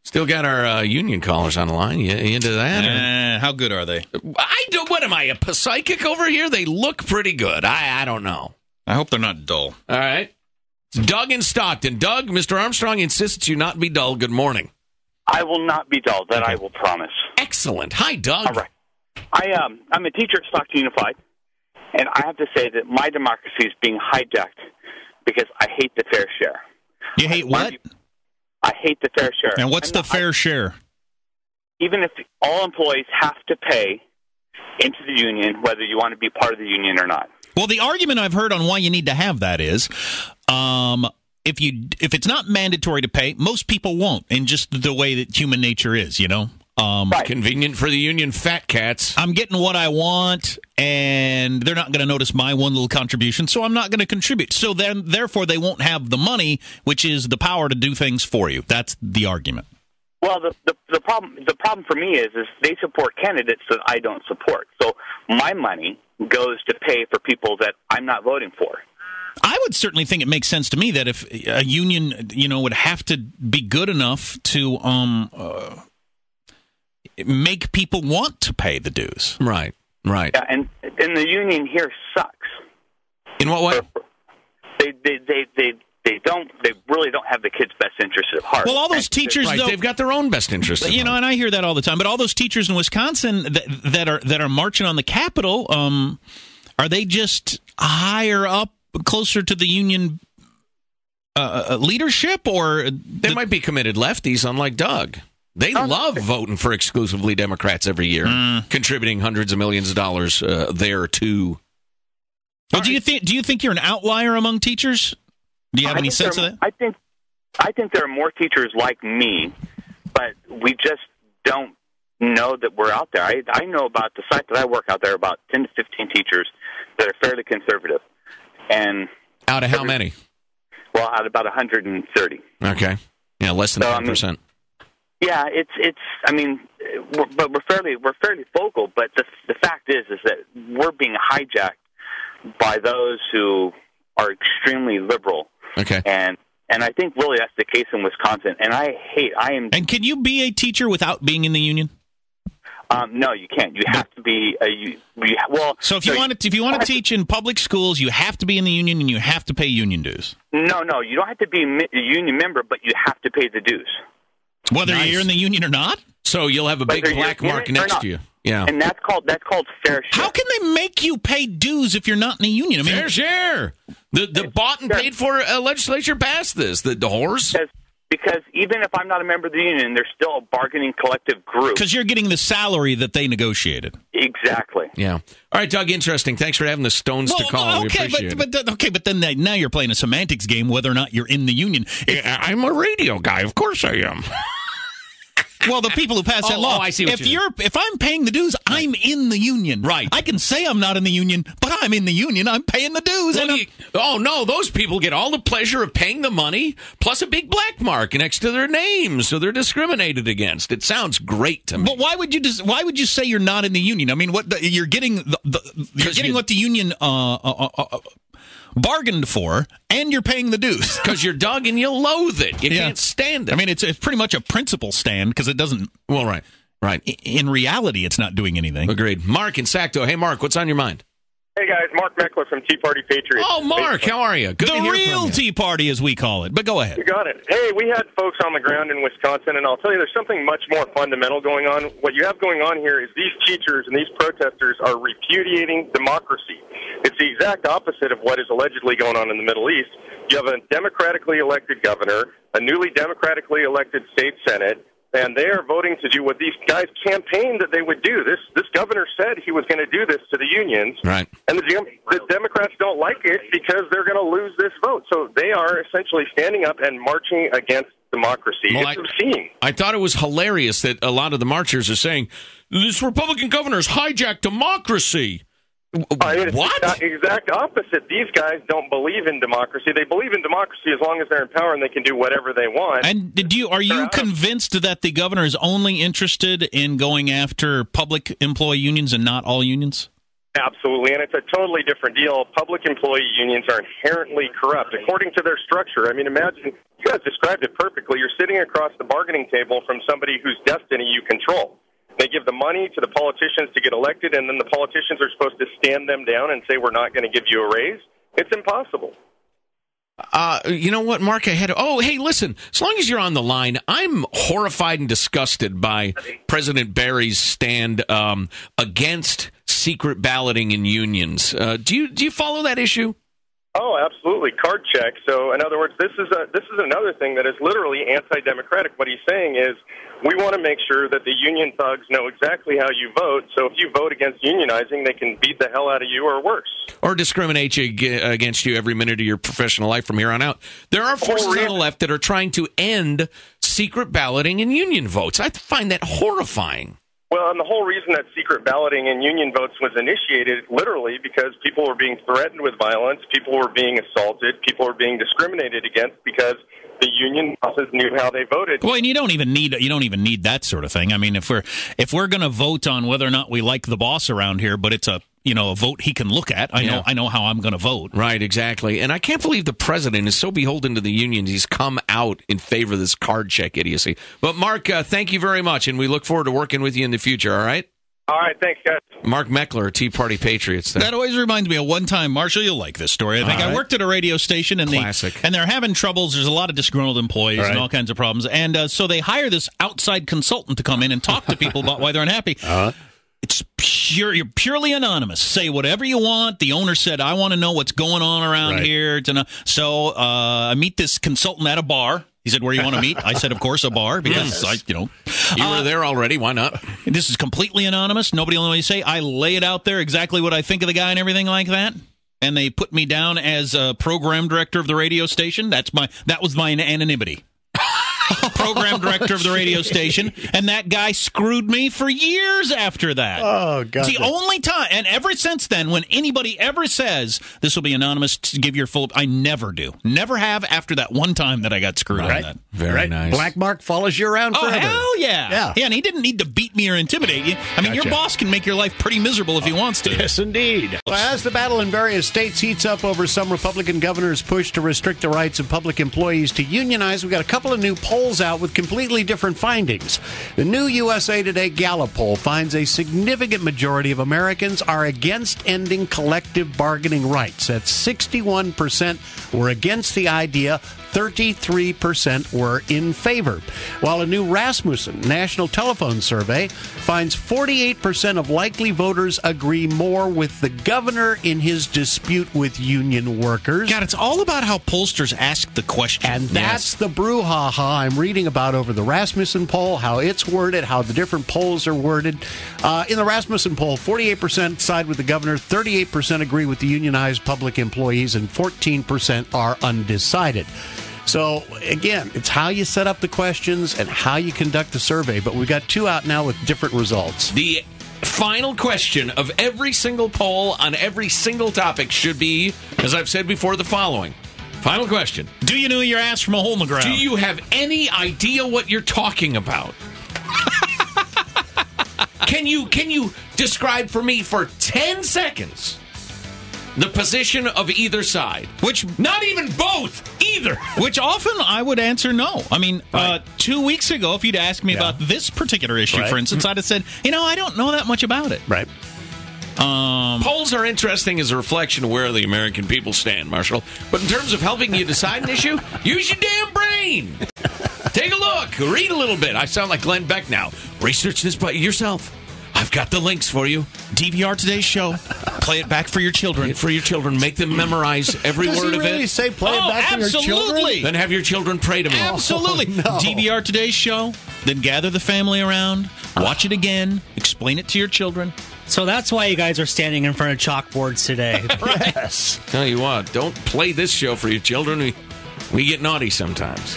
Still got our union callers on the line. You into that? How good are they? What am I, a psychic over here? They look pretty good. I don't know. I hope they're not dull. All right. It's Doug in Stockton. Doug, Mr. Armstrong insists you not be dull. Good morning. I will not be dull. That I will promise. Excellent. Hi, Doug. All right. I'm a teacher at Stockton Unified, and I have to say that my democracy is being hijacked because I hate the fair share. You hate what? I hate the fair share. And what's the fair share? Even if all employees have to pay into the union, whether you want to be part of the union or not. Well, the argument I've heard on why you need to have that is, if it's not mandatory to pay, most people won't, in just the way that human nature is, you know. Right. Convenient for the union fat cats. I'm getting what I want, and they're not going to notice my one little contribution, so I'm not going to contribute. So then, therefore, they won't have the money, which is the power to do things for you. That's the argument. Well, the problem for me is they support candidates that I don't support. So my money goes to pay for people that I'm not voting for. I would certainly think it makes sense to me that if a union, would have to be good enough to make people want to pay the dues. Right. Yeah, and the union here sucks. In what way? They really don't have the kids' best interests at heart. Well, all those teachers, right, though, they've got their own best interests. And I hear that all the time. But all those teachers in Wisconsin that are marching on the Capitol, are they just higher up, closer to the union leadership, or they might be committed lefties, unlike Doug. They love voting for exclusively Democrats every year, contributing hundreds of millions of dollars there too. Well, do you think you're an outlier among teachers? Do you have any sense of that? I think there are more teachers like me, but we just don't know that we're out there. I know about the site that I work out there, about 10 to 15 teachers that are fairly conservative. And out of how many? Well, out of about 130. Okay. Yeah, less than 10%. Yeah, it's. I mean, we're fairly vocal, but the fact is that we're being hijacked by those who are extremely liberal. Okay. And I think really that's the case in Wisconsin. And I am. And can you be a teacher without being in the union? No, you can't. You have to be So if you want to teach in public schools, you have to be in the union and you have to pay union dues. No, you don't have to be a union member, but you have to pay the dues. Whether you're in the union or not? So you'll have a big black mark next to you. Yeah. And that's called fair share. How can they make you pay dues if you're not in a union? I mean, fair share. The bought and paid for legislature passed this. The horse. Because even if I'm not a member of the union, there's still a bargaining collective group. Because you're getting the salary that they negotiated. Exactly. Yeah. All right, Doug, interesting. Thanks for having the stones to call. We appreciate it. But then now you're playing a semantics game whether or not you're in the union. I'm a radio guy. Of course I am. Well, the people who pass that law. I see what if I'm paying the dues, I'm in the union. Right. I can say I'm not in the union, but I'm in the union. I'm paying the dues. No, those people get all the pleasure of paying the money plus a big black mark next to their names, so they're discriminated against. It sounds great to me. But why would you say you're not in the union? I mean, you're getting what the union bargained for, and you're paying the dues. Because you're Doug and you loathe it. You can't stand it. I mean, it's pretty much a principle stand because it doesn't... Well, right. In reality, it's not doing anything. Agreed. Mark in Sacto. Hey, Mark, what's on your mind? Hey, guys. Mark Meckler from Tea Party Patriots. Oh, Mark, how are you? Good to hear real from you. Tea Party, as we call it. But go ahead. You got it. Hey, we had folks on the ground in Wisconsin, and I'll tell you, there's something much more fundamental going on. What you have going on here is these teachers and these protesters are repudiating democracy. It's the exact opposite of what is allegedly going on in the Middle East. You have a democratically elected governor, a newly democratically elected state senate, and they are voting to do what these guys campaigned that they would do. This governor said he was going to do this to the unions. Right. And the Democrats don't like it because they're going to lose this vote. So they are essentially standing up and marching against democracy. Well, it's obscene. I thought it was hilarious that a lot of the marchers are saying, this Republican governor's hijacked democracy. It's What? the exact opposite. These guys don't believe in democracy. They believe in democracy as long as they're in power and they can do whatever they want. And are you convinced that the governor is only interested in going after public employee unions and not all unions? Absolutely, and it's a totally different deal. Public employee unions are inherently corrupt, according to their structure. I mean, imagine, you guys described it perfectly. You're sitting across the bargaining table from somebody whose destiny you control. They give the money to the politicians to get elected, and then the politicians are supposed to stand them down and say, we're not going to give you a raise. It's impossible. You know what, Mark? Hey, listen, as long as you're on the line, I'm horrified and disgusted by President Barry's stand against secret balloting in unions. Do you follow that issue? Oh, absolutely. Card check. So, in other words, this is another thing that is literally anti-democratic. What he's saying is, we want to make sure that the union thugs know exactly how you vote, so if you vote against unionizing, they can beat the hell out of you or worse. Or discriminate against you every minute of your professional life from here on out. There are forces on the left that are trying to end secret balloting in union votes. I find that horrifying. Well, and the whole reason that secret balloting in union votes was initiated, literally, because people were being threatened with violence, people were being assaulted, people were being discriminated against because the union bosses knew how they voted. Well, and you don't even need that sort of thing. I mean, if we're going to vote on whether or not we like the boss around here, but it's a vote he can look at. I know how I'm going to vote. Right, exactly. And I can't believe the president is so beholden to the unions. He's come out in favor of this card check idiocy. But Mark, thank you very much, and we look forward to working with you in the future. All right. All right, thanks, guys. Mark Meckler, Tea Party Patriots. That always reminds me of one time, Marshall, you'll like this story. I worked at a radio station, and they're having troubles. There's a lot of disgruntled employees and all kinds of problems. And so they hire this outside consultant to come in and talk to people about why they're unhappy. It's you're purely anonymous. Say whatever you want. The owner said, I want to know what's going on around here. So I meet this consultant at a bar. He said, where you want to meet? I said, of course, a bar, because you were there already. Why not? This is completely anonymous. Nobody will say. I lay it out there exactly what I think of the guy and everything like that. And they put me down as a program director of the radio station. That was my anonymity. Program director of the radio station, and that guy screwed me for years after that. Oh, God. It's the only time, and ever since then, when anybody ever says this will be anonymous, to give your full, I never do. Never have after that one time that I got screwed on that. Very nice. Black Mark follows you around forever. Oh, hell yeah. Yeah, and he didn't need to beat me or intimidate you. I mean, your boss can make your life pretty miserable if he wants to. Yes, indeed. Well, as the battle in various states heats up over some Republican governors' push to restrict the rights of public employees to unionize, we've got a couple of new polls out with completely different findings. The new USA Today Gallup poll finds a significant majority of Americans are against ending collective bargaining rights. That's 61% were against the idea, 33% were in favor. While a new Rasmussen National Telephone Survey finds 48% of likely voters agree more with the governor in his dispute with union workers. God, it's all about how pollsters ask the question. And that's the brouhaha I'm reading about over the Rasmussen poll, how it's worded, how the different polls are worded. In the Rasmussen poll, 48% side with the governor, 38% agree with the unionized public employees, and 14% are undecided. So, again, it's how you set up the questions and how you conduct the survey, but we've got two out now with different results. The final question of every single poll on every single topic should be, as I've said before, the following. Final question. Do you know your ass from a hole in the ground? Do you have any idea what you're talking about? Can you describe for me for 10 seconds the position of either side? Which, not even both, either. Which often I would answer no. I mean, 2 weeks ago, if you'd asked me about this particular issue, for instance, I'd have said, I don't know that much about it. Right. Polls are interesting as a reflection of where the American people stand, Marshall. But in terms of helping you decide an issue, use your damn brain. Take a look. Read a little bit. I sound like Glenn Beck now. Research this by yourself. I've got the links for you. DVR today's show. Play it back for your children. Play it for your children. Make them memorize every word of it. Does he really say play it back for your children? Then have your children pray to me. Absolutely. Oh, no. DVR today's show. Then gather the family around. Watch it again. Explain it to your children. So that's why you guys are standing in front of chalkboards today. Yes. Tell you what, don't play this show for your children. We get naughty sometimes.